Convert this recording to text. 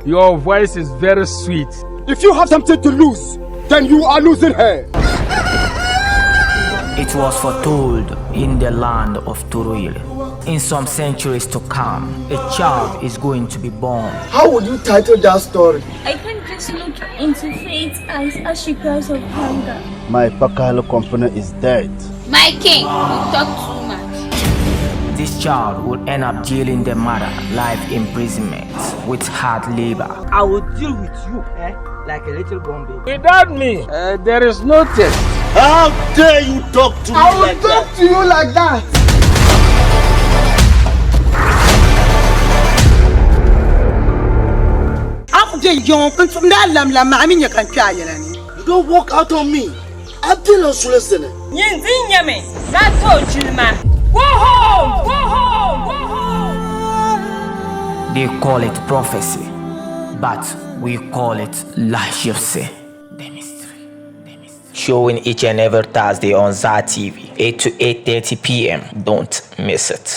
Your voice is very sweet. If you have something to lose, then you are losing her. It was foretold in the land of Turuil. In some centuries to come, a child is going to be born. How would you title that story? I can just look into Faith's eyes as she cries of hunger. My Pakalo company is dead. My king, you talk too much. This child will end up jailing the mother, life imprisonment with hard labor. I will deal with you, like a little Bombay. Without me, there is no test. How dare you talk to me like that? I will talk to you like that. You don't walk out on me. I'm still not listening. Go home! Go home! Go home! They call it prophecy, but we call it LAHAZIBU. The mystery. Showing each and every Thursday on ZA TV, 8 to 8:30 p.m. Don't miss it.